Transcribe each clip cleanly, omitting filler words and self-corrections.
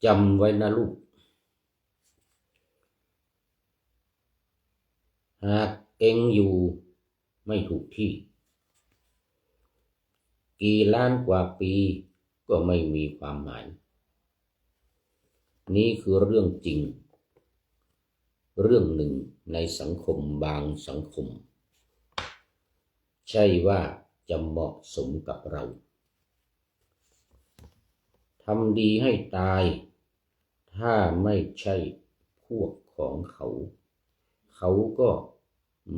จำไว้นะลูกหากเอ็งอยู่ไม่ถูกที่กี่ล้านกว่าปีก็ไม่มีความหมายนี้คือเรื่องจริงเรื่องหนึ่งในสังคมบางสังคมใช่ว่าจะเหมาะสมกับเราทำดีให้ตายถ้าไม่ใช่พวกของเขาเขาก็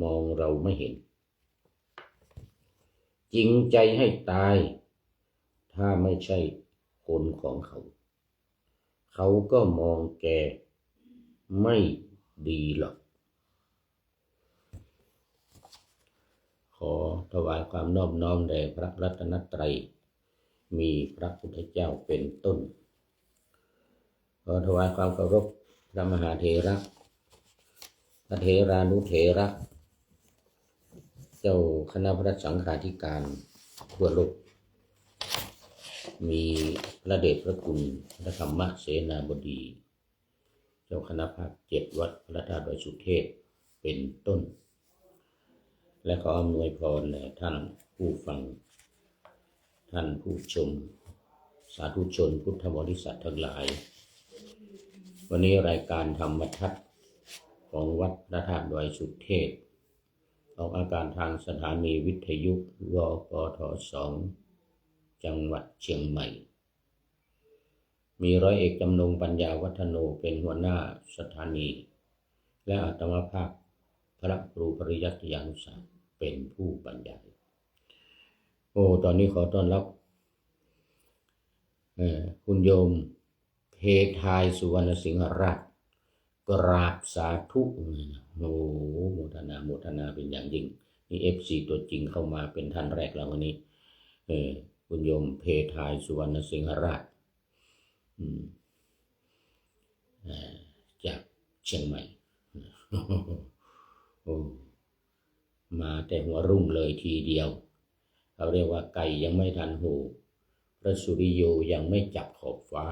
มองเราไม่เห็นจริงใจให้ตายถ้าไม่ใช่คนของเขาเขาก็มองแกไม่ดีหรอกขอถวายความนอบน้อมแด่พระรัตนตรัยมีพระพุทธเจ้าเป็นต้นขอถวายความเคารพพระมหาเถระพระเถรานุเถระเจ้าคณะพระสังฆาธิการทั่วโลกมีพระเดชพระคุณพระธรรมเสนาบดีเจ้าคณะภาค7วัดพระธาตุดอยสุเทพเป็นต้นและขออำนวยพรแด่ท่านผู้ฟังท่านผู้ชมสาธุชนพุทธบริษัททั้งหลายวันนี้รายการธรรมทัศน์ของวัดพระธาตุดอยสุเทพออกอากาศทางสถานีวิทยุวปท2จังหวัดเชียงใหม่มีร้อยเอกจำนงปัญญาวัฒโนเป็นหัวหน้าสถานีและอาตมาภาพพระครูปริยัติยานุสาสน์เป็นผู้บรรยายตอนนี้ขอต้อนรับคุณโยมเพทายสุวรรณสิงหราชกราบสาธุโมทนาเป็นอย่างยิ่งนี่FCตัวจริงเข้ามาเป็นท่านแรกแล้ววันนี้คุณโยมเพทายสุวรรณสิงหราชจากเชียงใหม่มาแต่หัวรุ่งเลยทีเดียวเขาเรียกว่าไก่ยังไม่ทันหูพระสุริโยยังไม่จับขอบฟ้า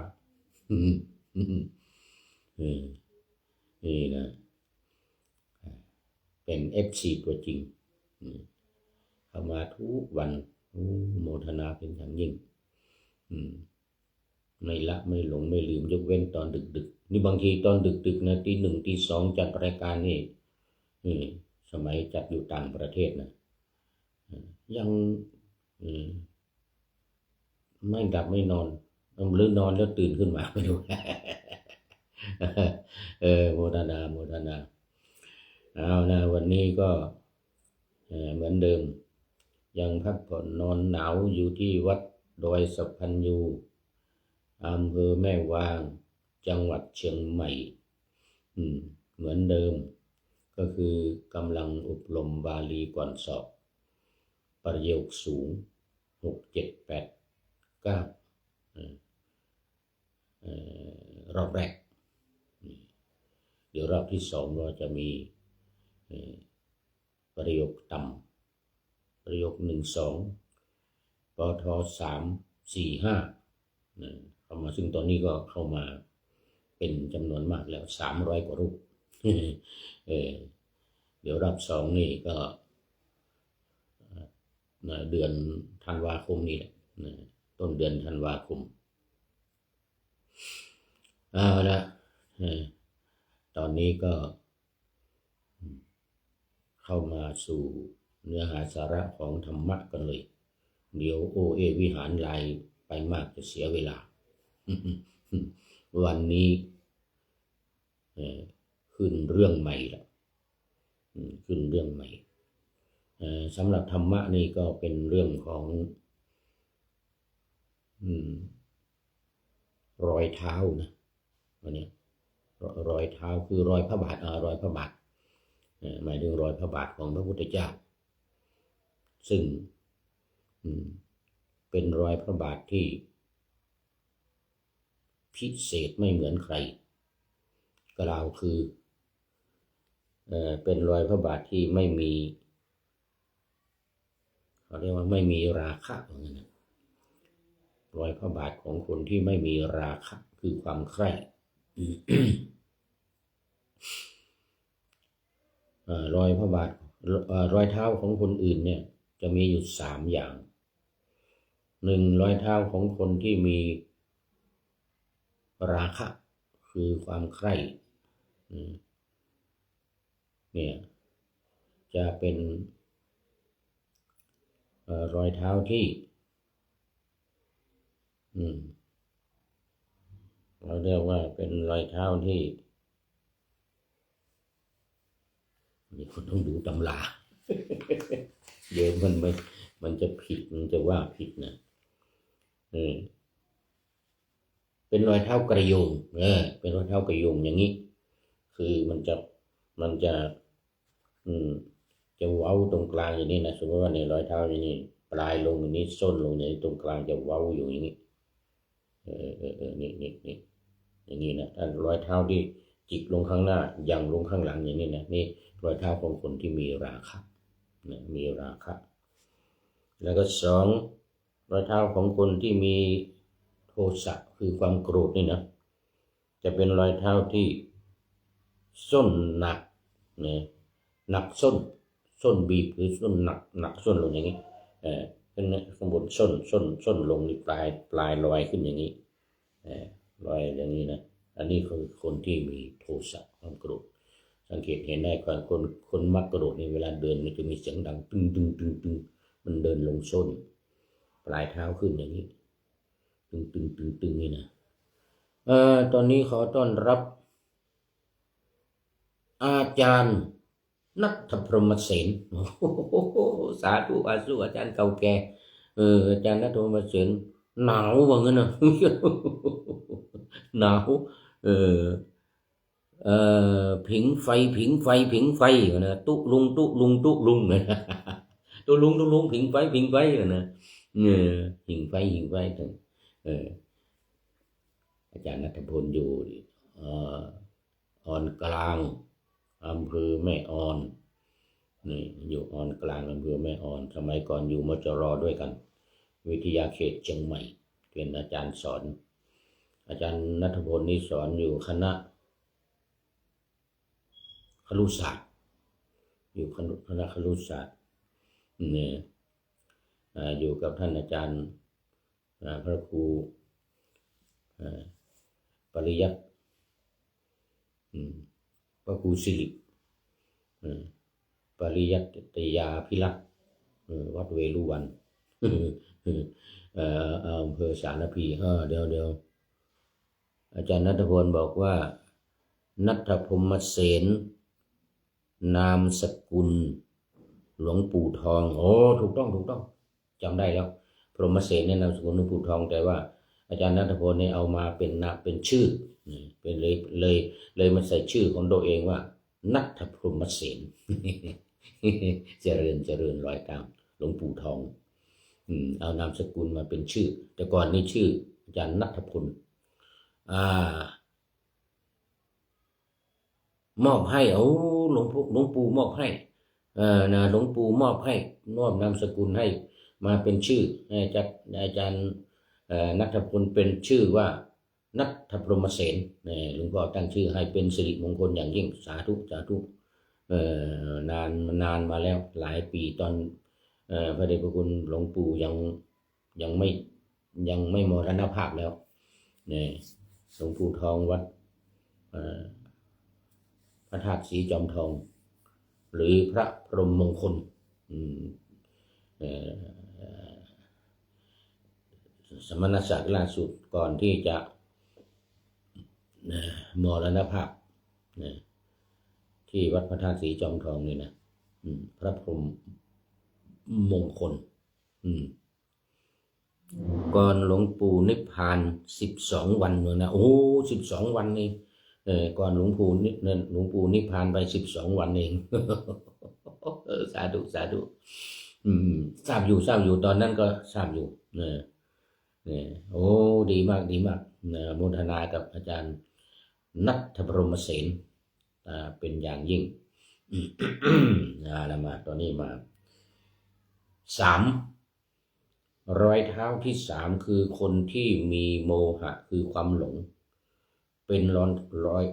นี่นะเป็น FC ตัวจริงเข้ามาทุกวันโมทนาเป็นอย่างยิ่งไม่ละไม่หลงไม่ลืมยกเว้นตอนดึกนี่บางทีตอนดึกนะตี 1 ตี 2จัดรายการนี่สมัยจัดอยู่ต่างประเทศนะยังไม่หลับไม่นอนหรือนอนแล้วตื่นขึ้นมาไม่รู้โมทนาเอานะวันนี้ก็เหมือนเดิมยังพักผ่อนนอนหนาวอยู่ที่วัดดอยสะพันยูอำเภอแม่วางจังหวัดเชียงใหม่เหมือนเดิมก็คือกำลังอบรมบาลีก่อนสอบประโยคสูง6 7 8 9รอบแรกเดี๋ยวรอบที่2เราจะมีประโยคต่ำประโยค1 2ปท3 4 5เข้ามาซึ่งตอนนี้ก็เข้ามาเป็นจำนวนมากแล้ว300 กว่ารูปเดี๋ยวรอบ2นี่ก็เดือนธันวาคมนี่แหละต้นเดือนธันวาคมเอาละตอนนี้ก็เข้ามาสู่เนื้อหาสาระของธรรมะกันเลยเดี๋ยววิหารลายไปมากจะเสียเวลาวันนี้ขึ้นเรื่องใหม่ละขึ้นเรื่องใหม่สำหรับธรรมะนี่ก็เป็นเรื่องของรอยเท้านะวันนี้รอยเท้าคือรอยพระบาทรอยพระบาทหมายถึงรอยพระบาทของพระพุทธเจ้าซึ่งเป็นรอยพระบาทที่พิเศษไม่เหมือนใครกล่าวคือเป็นรอยพระบาทที่ไม่มีเขาเรียกว่าไม่มีราคะเหมือนกันรอยพระบาทของคนที่ไม่มีราคะ คือความใคร่ รอยพระบาทรอยเท้าของคนอื่นเนี่ยจะมีอยู่3 อย่าง 1. รอยเท้าของคนที่มีราคะคือความใคร่เนี่ยจะเป็นรอยเท้าที่เราเรียกว่าเป็นรอยเท้าที่นี่คุณต้องดูตำรา เดี๋ยวมันจะผิดมันจะว่าผิดนะเป็นรอยเท้ากระยงเป็นรอยเท้ากระยงอย่างนี้คือมันจะจะเว้าตรงกลางอย่างนี้นะสมมติว่าในรอยเท้าอย่างนี้ปลายลงอย่างนี้ส้นลงอย่างนี้ตรงกลางจะเว้าอยู่อย่างนี้นี่อย่างนี้นะถ้ารอยเท้าที่จิกลงข้างหน้ายังลงข้างหลังอย่างนี้นะนี่รอยเท้าของคนที่มีราคะนะมีราคะแล้วก็2รอยเท้าของคนที่มีโทสะคือความโกรธนี่นะจะเป็นรอยเท้าที่ส้นหนักนะหนักส้นบีบหรือส้นหนักส้นลงอย่างนี้ขึ้นข้างบนส้นลงนี่ปลายลอยขึ้นอย่างนี้ลอยอย่างนี้นะอันนี้คือคนที่มีโทสะความโกรธสังเกตเห็นได้ก่อนคนมักโกรธในเวลาเดินมันจะมีเสียงดังตึงมันเดินลงส้นปลายเท้าขึ้นอย่างนี้ตึงนี่นะตอนนี้ขอต้อนรับอาจารย์ณัฐพรหมเสนสาธุอาจารย์เก่าแก่อาจารย์ณัฐพรหมเสนหนาวว่างั้นนะ หนาวผิงไฟนะตุลุงนะตุลุงผิงไฟนะผิงไฟถึงอาจารย์ณัฐพลอยู่ออนกลางอำเภอแม่ออนนี่อยู่ออนกลางอำเภอแม่ออนสมัยก่อนอยู่มจรด้วยกันวิทยาเขตเชียงใหม่เป็นอาจารย์สอนอาจารย์ณัฐพลนี่สอนอยู่คณะครุศาสตร์อยู่คณะครุศาสตร์เนี่ยอยู่กับท่านอาจารย์พระครูปริยัติพระครูสิริปริยัติยาภิรักษ์วัดเวรุวันอำเภอสารพีเดี๋ยวอาจารย์ณัฐพลบอกว่าณัฐพรหมเสนนามสกุลหลวงปู่ทองถูกต้องจำได้แล้วพรหมเสนเนี่ยนามสกุลหลวงปู่ทองแต่ว่าอาจารย์ณัฐพลเนี่ยเอามาเป็นชื่อเป็นเลยมาใส่ชื่อของตัวเองว่าณัฐพรหมเสน เจริญรอยตามหลวงปู่ทองเอานามสกุลมาเป็นชื่อแต่ก่อนนี่ชื่ออาจารย์ณัฐพลมอบให้หลวงปู่มอบให้หลวงปู่มอบให้มอบนามสกุลให้มาเป็นชื่ออาจารย์ณัฐพลเป็นชื่อว่าณัฐพรหมเสนหลวงพ่อตั้งชื่อให้เป็นสิริมงคลอย่างยิ่งสาธุนานมาแล้วหลายปีตอนพระเดชพระคุณหลวงปู่ยังไม่มรณภาพแล้วหลวงปู่ทองวัดพระธาตุสีจอมทองหรือพระพรหมมงคลสมณศักดิ์ล่าสุดก่อนที่จะมรณภาพที่วัดพระธาตุสีจอมทองนี่นะพระพรหมมงคลก่อนหลวงปู่นิพพาน12 วันเลยนะ12 วันนี่ก่อนหลวงปู่นิพพานไป12 วันเอง สาธุทราบอยู่ตอนนั้นก็ทราบอยู่ดีมากโมทนากับอาจารย์ณัฐพรหมเสนเป็นอย่างยิ่งแล้วมาตอนนี้มา3รอยเท้าที่3คือคนที่มีโมหะคือความหลง เป็น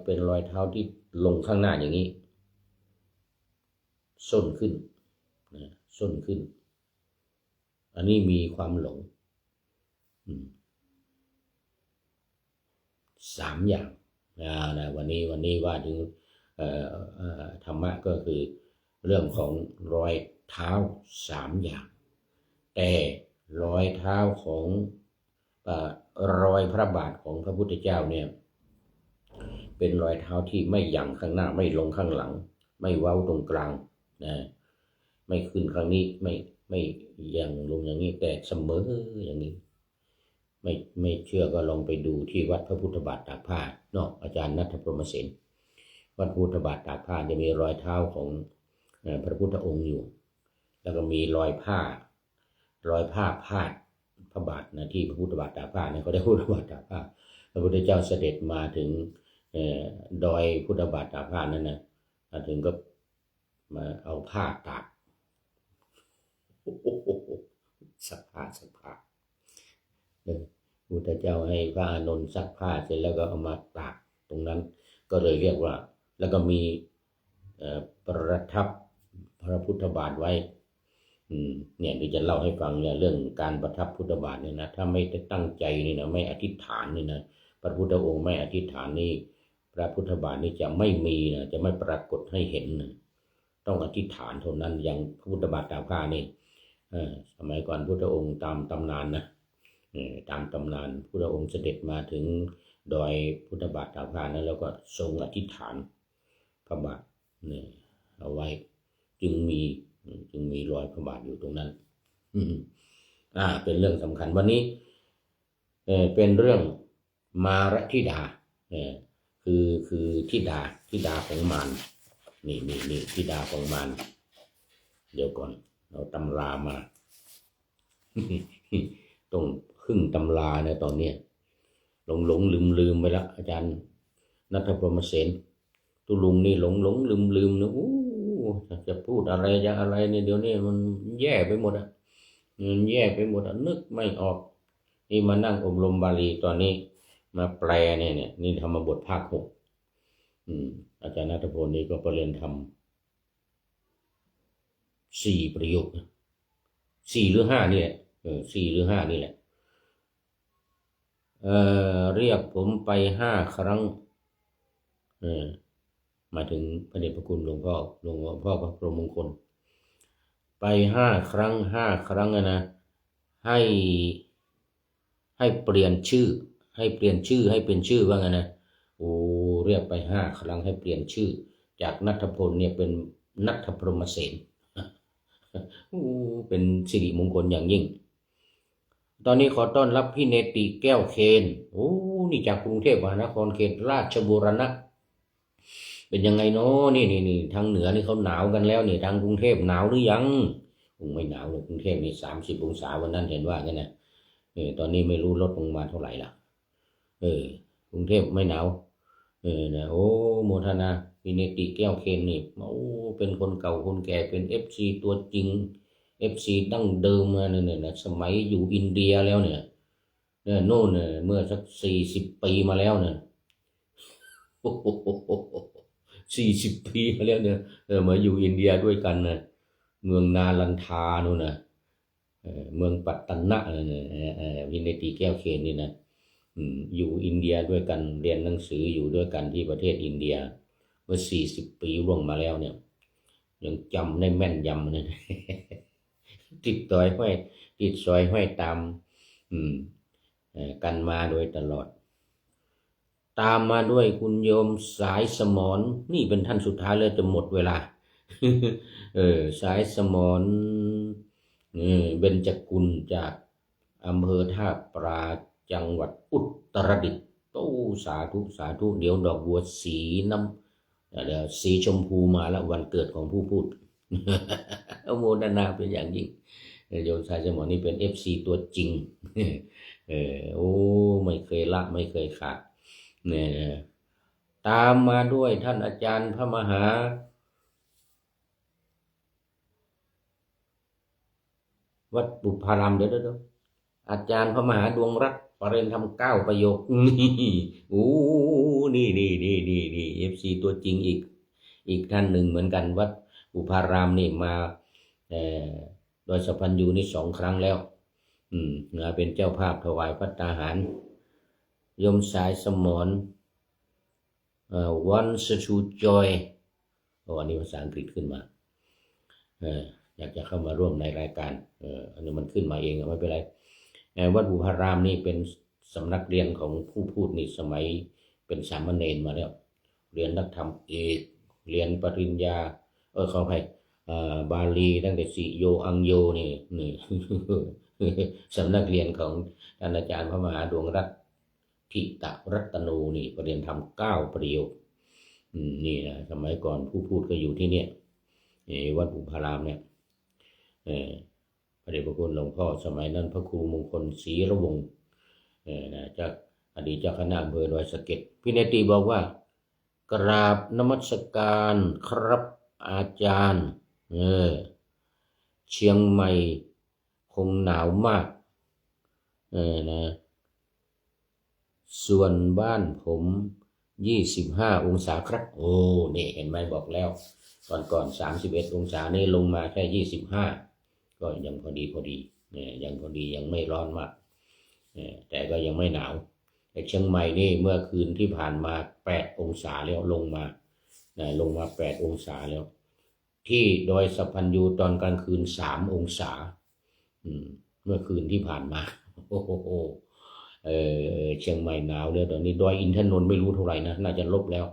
เป็นรอยเท้าที่ลงข้างหน้าอย่างนี้ส้นขึ้นนะส้นขึ้นอันนี้มีความหลง3 อย่างนะวันนี้ว่าถึงธรรมะก็คือเรื่องของรอยเท้า3 อย่างแต่รอยเท้าของรอยพระบาทของพระพุทธเจ้าเนี่ยเป็นรอยเท้าที่ไม่หยั่งข้างหน้าไม่ลงข้างหลังไม่เว้าตรงกลางนะไม่ขึ้นข้างนี้ไม่อย่างลงอย่างนี้แต่เสมออย่างนี้ไม่เชื่อก็ลองไปดูที่วัดพระพุทธบาทตากผ้าเนาะอาจารย์ณัฐพรหมเสนวัดพุทธบาทตากผ้าจะมีรอยเท้าของพระพุทธองค์อยู่แล้วก็มีรอยผ้าพาดพระบาทนะที่พระพุทธบาทตากผ้าเนี่ยเขาได้พุทธบาทตากผ้าพระพุทธเจ้าเสด็จมาถึงดอยพุทธบาทตากผ้านั่นนะมาถึงก็มาเอาผ้าตากสักผ้าพุทธเจ้าให้พระอานนท์ซักผ้าเสร็จแล้วก็เอามาตากตรงนั้นก็เลยเรียกว่าแล้วก็มีประทับพระพุทธบาทไว้เนี่ยเดี๋ยวจะเล่าให้ฟังเนี่ยเรื่องการประทับพุทธบาทเนี่ยนะถ้าไม่ตั้งใจนี่นะไม่อธิษฐานนี่นะพระพุทธองค์ไม่อธิษฐานนี่พระพุทธบาทนี่จะไม่มีนะจะไม่ปรากฏให้เห็นนะต้องอธิษฐานเท่านั้นอย่างพระพุทธบาทตากผ้านี่สมัยก่อนพุทธองค์ตามตำนานนะตามตำนานพุทธองค์เสด็จมาถึงดอยพุทธบาทตากผ้านั้นแล้วก็ทรงอธิษฐานพระบาทเนี่ยเอาไว้จึงมีรอยพระบาทอยู่ตรงนั้นเป็นเรื่องสำคัญวันนี้เป็นเรื่องมารธิดาคือธิดาของมารนี่ธิดาของมารเดี๋ยวก่อนเอาตำรามา ต้องครึ่งตำราเนี่ยตอนนี้หลงลืมไปแล้วอาจารย์ณัฐพรหมเสนตุลุงนี่หลงลืมนะจะพูดอะไรจะอะไรเนี่ยเดี๋ยวนี้มันแย่ไปหมดนึกไม่ออกนี่มานั่งอบรมบาลีตอนนี้มาแปลเนี่ยนี่ธรรมบทภาค 6อาจารย์ณัฐพลนี่ก็ประเรียนทำ4 ประโยค4 หรือ 5นี่แหละ4 หรือ 5นี่แหละเรียกผมไป5 ครั้งมาถึงพระเดชพระคุณหลวงพ่อพระพรหมมงคลไป5 ครั้งนะให้เปลี่ยนชื่อให้เป็นชื่อว่าไงนะเรียกไป5 ครั้งให้เปลี่ยนชื่อจากณัฐพลเนี่ยเป็นณัฐพรหมเสนเป็นสิริมงคลอย่างยิ่งตอนนี้ขอต้อนรับพี่เนติแก้วเคนนี่จากกรุงเทพมหานครเขตราชบูรณะเป็นยังไงเนาะนี่ทางเหนือนี่เขาหนาวกันแล้วนี่ทางกรุงเทพหนาวหรือยังคงไม่หนาวหรอกกรุงเทพนี่30 องศาวันนั้นเห็นว่ากันนะตอนนี้ไม่รู้ลดลงมาเท่าไหร่ละกรุงเทพไม่หนาวนะโมทนาพี่เนติแก้วเคนนี่เป็นคนเก่าคนแก่เป็น FC ตัวจริง FC ดั้งเดิมมาเนี่ยนะสมัยอยู่อินเดียแล้วเนี่ยโน่นเนี่ยเมื่อสัก40 ปีมาแล้วเนี่ย40 ปีมาแล้วเนี่ยมาอยู่อินเดียด้วยกันนะเมืองนาลันทาโน่นนะเมืองปัตตนะวินเนติแก้วเคนนี่นะอยู่อินเดียด้วยกันเรียนหนังสืออยู่ด้วยกันที่ประเทศอินเดียเมื่อ40 ปีล่วงมาแล้วเนี่ยยังจำได้แม่นยำเลยติดซอยห้อยตามกันมาโดยตลอดตามมาด้วยคุณโยมสายสมรนี่เป็นท่านสุดท้ายเลยจะหมดเวลาสายสมรเบญจกุลจากอำเภอท่าปราจังหวัดอุตรดิตถ์สาธุเดี๋ยวดอกบัวสีสีชมพูมาแล้ววันเกิดของผู้พูดอโมทนาเป็นอย่างยิ่งโยมสายสมรนี่เป็น FC ตัวจริงไม่เคยละไม่เคยขาดเนี่ยตามมาด้วยท่านอาจารย์พระมหาวัดบุพารามเดี๋ยวอาจารย์พระมหาดวงรัตน์ ปริญธรรม9 ประโยคนี่โอ้นี่FC ตัวจริงอีกท่านหนึ่งเหมือนกันวัดบุพารามนี่มาโดยสัพพัญญูนี่2 ครั้งแล้วเป็นเจ้าภาพถวายภัตตาหารยมสายสมรwants to join อันนี้ภาษาอังกฤษขึ้นมาอยากจะเข้ามาร่วมในรายการอันนี้มันขึ้นมาเองไม่เป็นไรวัดบุพารามนี่เป็นสำนักเรียนของผู้พูดนี่สมัยเป็นสามเณรมาแล้วเรียนนักธรรมเอกเรียนปริญญาขออภัยบาลีตั้งแต่สิโยอังโยนี่สำนักเรียนของท่านอาจารย์พระมหาดวงรัตน์ทิตะรัตโนนี่ปริญญาธรรม9 ประโยคนี่นะสมัยก่อนผู้พูดก็อยู่ที่เนี่ยวัดบุพารามเนี่ยพระเดชพระคุณหลวงพ่อสมัยนั้นพระครูมงคลศรีระวงศ์จากอดีตเจ้าคณะอำเภอดอยสะเก็ดพี่เนติบอกว่ากราบนมัสการครับอาจารย์เชียงใหม่คงหนาวมากนะส่วนบ้านผม25 องศาครับโอ้นี่เห็นไหมบอกแล้วก่อน31 องศานี่ลงมาแค่25ก็ยังพอดียังพอดียังไม่ร้อนมากแต่ก็ยังไม่หนาวแต่เชียงใหม่นี่เมื่อคืนที่ผ่านมา8 องศาแล้วลงมา8 องศาแล้วที่ดอยสัพพัญญูตอนกลางคืน3 องศาเมื่อคืนที่ผ่านมาโอ้โหเชียงใหม่หนาวเลยตอนนี้ดอยอินทนนท์ไม่รู้เท่าไหร่นะน่าจะลบแล้ว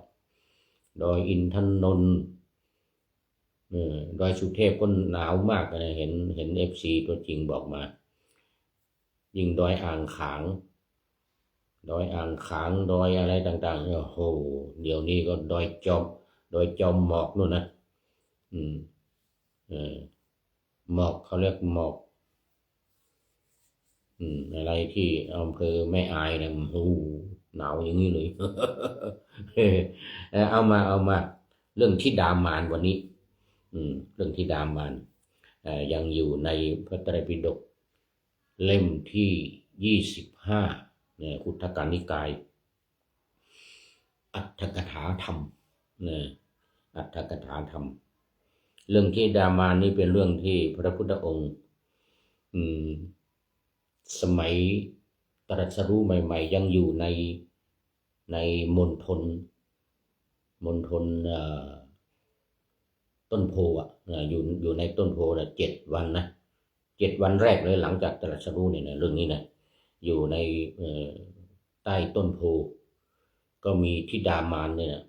ดอยอินทนนท์ดอยสุเทพก็หนาวมากนะเห็น FC ตัวจริงบอกมายิ่งดอยอ่างขางดอยอะไรต่างๆโอ้โหเดี๋ยวนี้ก็ดอยจอมหมอกนู่นนะหมอกเขาเรียกหมอกอะไรที่อำเภอแม่อายเนี่ยโอ้หนาวอย่างนี้เลยเอามาเรื่องธิดามารวันนี้เรื่องธิดามารยังอยู่ในพระไตรปิฎกเล่มที่25เนี่ยคุถกนิกายอัตถกถาธรรมอัตถกถาธรรมเรื่องธิดามารนี่เป็นเรื่องที่พระพุทธองค์สมัยตรัสรู้ใหม่ๆยังอยู่ในมณฑลต้นโพอยู่ในต้นโพนะ7 วันนะ7 วันแรกเลยหลังจากตรัสรู้เนี่ยนะเรื่องนี้นะอยู่ในใต้ต้นโพก็มีธิดามารเนี่ยนะ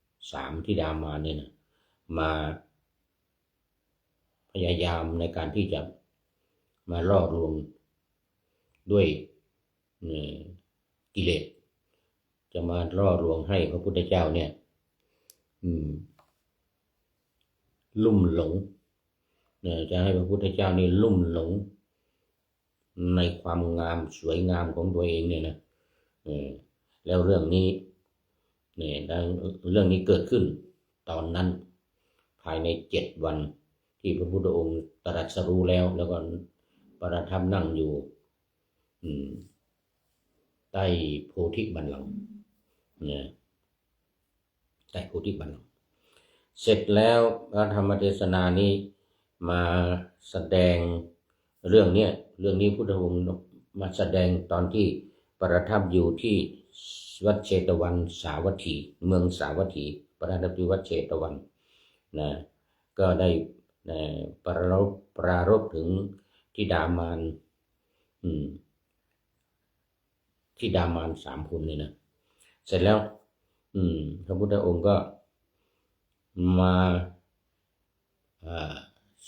3 ธิดามารเนี่ยนะมาพยายามในการที่จะมาล่อลวงด้วยกิเลสจะมาล่อลวงให้พระพุทธเจ้าเนี่ยลุ่มหลงจะให้พระพุทธเจ้านี่ลุ่มหลงในความงามสวยงามของตัวเองเนี่ยนะแล้วเรื่องนี้เนี่ยเรื่องนี้เกิดขึ้นตอนนั้นภายใน7 วันที่พระพุทธองค์ตรัสรู้แล้วก็ประทับนั่งอยู่ใต้โพธิบัลลังก์เนี่ยใต้โพธิบัลลังก์เสร็จแล้วพระธรรมเทศนานี้มาแสดงเรื่องนี้พุทธองค์มาแสดงตอนที่ประทับอยู่ที่วัดเชตวันสาวัตถีเมืองสาวัตถีประทับอยู่วัดเชตวันนะก็ได้ปรารภถึงธิดามารธิดามาร3 คนนี่นะเสร็จแล้วพระพุทธองค์ก็มา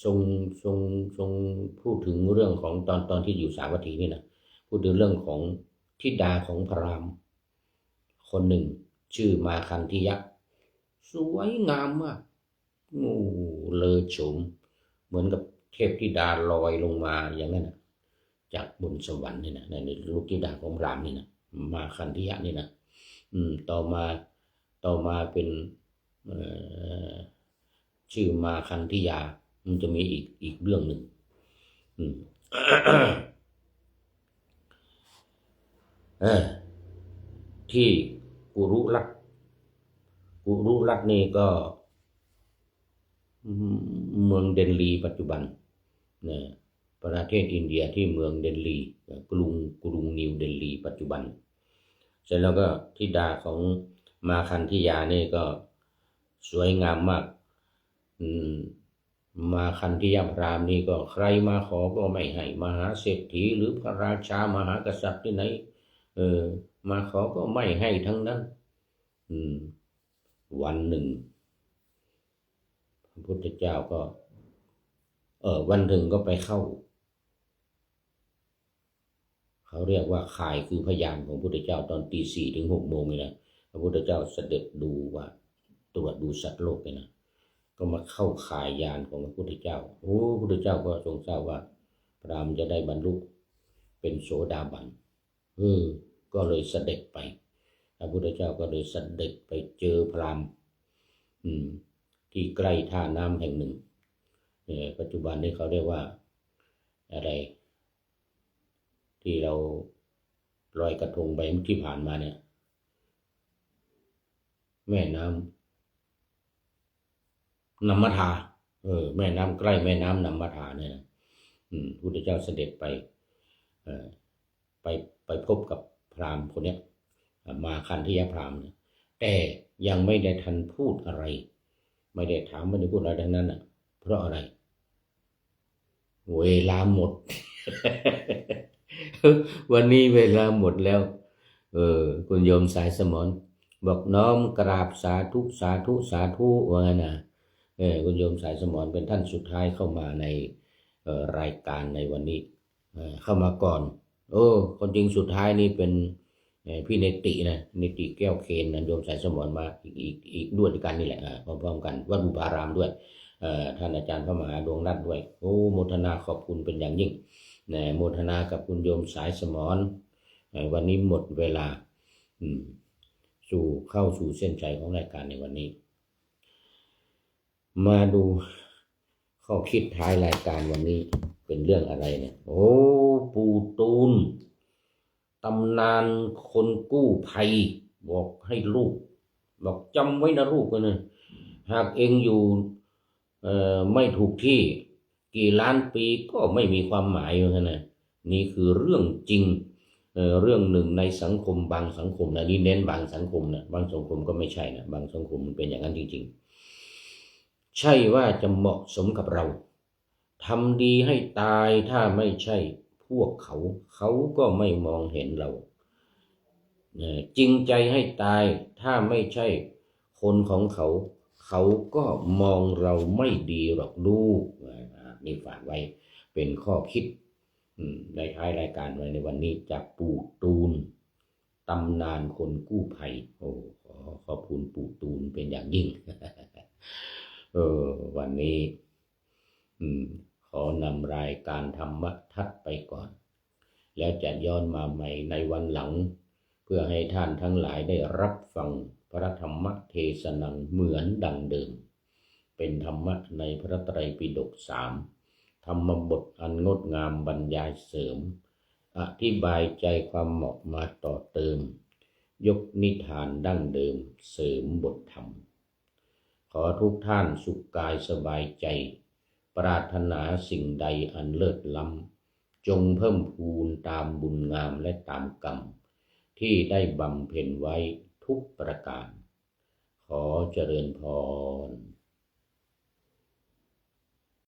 ทรงพูดถึงเรื่องของตอนที่อยู่สาวัตถีนี่นะพูดถึงเรื่องของธิดาของพราหมณ์คนหนึ่งชื่อมาคันธิยะสวยงามมากเลอโฉมเหมือนกับเทพธิดาลอยลงมาอย่างนั้นนะจากบนสวรรค์นี่นะในลูกธิดาของพราหมณ์นี่นะมาคันธิยะนี่นะต่อมาเป็นชื่อมาคันธิยามันจะมีอีกเรื่องหนึ่ง เออที่กุรุรัตน์นี่ก็เมืองเดลีปัจจุบันนะประเทศอินเดียที่เมืองเดลีกรุงนิวเดลีปัจจุบันเสร็จแล้วก็ธิดาของมาคันธิยานี่ก็สวยงามมากมาคันธิยาพราหมณ์นี่ก็ใครมาขอก็ไม่ให้มหาเศรษฐีหรือพระราชามหากษัตริย์ที่ไหนมาขอก็ไม่ให้ทั้งนั้นวันหนึ่งพระพุทธเจ้าก็วันหนึ่งก็ไปเข้าเขาเรียกว่าข่ายคือพยานของพระพุทธเจ้าตอนตี 4 ถึง 6 โมงนี่นะพระพุทธเจ้าเสด็จดูว่าตรวจดูสัตว์โลกเลยนะก็มาเข้าข่ายยานของพระพุทธเจ้าพระพุทธเจ้าก็ทรงทราบว่าพราหมณ์จะได้บรรลุเป็นโสดาบันก็เลยเสด็จไปพระพุทธเจ้าก็เลยเสด็จไปเจอพราหมณ์ที่ใกล้ท่าน้ำแห่งหนึ่งปัจจุบันนี้เขาเรียกว่าอะไรที่เราลอยกระทงไปที่ผ่านมาเนี่ยแม่น้ำนัมมทาแม่น้ำใกล้แม่น้ำนัมมทาเนี่ยพุทธเจ้าเสด็จไปพบกับพราหมณ์คนนี้มาคันธิยพราหมณ์แต่ยังไม่ได้ทันพูดอะไรไม่ได้ถามไม่ได้พูดอะไรทั้งนั้นเพราะอะไรเวลาหมด วันนี้เวลาหมดแล้วคุณโยมสายสมรบอกน้อมกราบสาธุสาธุสาธุว่าไงนะคุณโยมสายสมรเป็นท่านสุดท้ายเข้ามาในรายการในวันนี้เข้ามาก่อนคนจริงสุดท้ายนี่เป็นพี่เนตินะเนติแก้วเคนนะโยมสายสมรมาอีกด้วยกันนี่แหละพร้อมๆกันวัดบุพารามด้วยท่านอาจารย์พระมหาดวงรัตน์ด้วยโมทนาขอบคุณเป็นอย่างยิ่งโมทนากับคุณโยมสายสมรวันนี้หมดเวลาเข้าสู่เส้นชัยของรายการในวันนี้มาดูข้อคิดท้ายรายการวันนี้เป็นเรื่องอะไรเนี่ยปู่ตูนตำนานคนกู้ภัยบอกให้ลูกบอกจำไว้นะลูกนะหากเองอยู่ไม่ถูกที่กี่ล้านปีก็ไม่มีความหมายนะนี่คือเรื่องจริงเรื่องหนึ่งในสังคมบางสังคมนะนี่เน้นบางสังคมนะบางสังคมก็ไม่ใช่นะบางสังคมมันเป็นอย่างนั้นจริงๆใช่ว่าจะเหมาะสมกับเราทำดีให้ตายถ้าไม่ใช่พวกเขาก็ไม่มองเห็นเราจริงใจให้ตายถ้าไม่ใช่คนของเขาก็มองเราไม่ดีหรอกลูกนี่ฝากไว้เป็นข้อคิดในท้ายรายการไว้ในวันนี้จากปู่ตูนตำนานคนกู้ภัยขอบคุณปู่ตูนเป็นอย่างยิ่ง วันนี้ขอนำรายการธรรมทัศน์ไปก่อนแล้วจะย้อนมาใหม่ในวันหลังเพื่อให้ท่านทั้งหลายได้รับฟังพระธรรมเทศนาเหมือนดังเดิมเป็นธรรมะในพระไตรปิฎก3ธรรมบทอันงดงามบรรยายเสริมอธิบายใจความเหมาะมาต่อเติมยกนิทานดั้งเดิมเสริมบทธรรมขอทุกท่านสุขกายสบายใจปรารถนาสิ่งใดอันเลิศล้ำจงเพิ่มพูนตามบุญงามและตามกรรมที่ได้บำเพ็ญไว้ทุกประการขอเจริญพร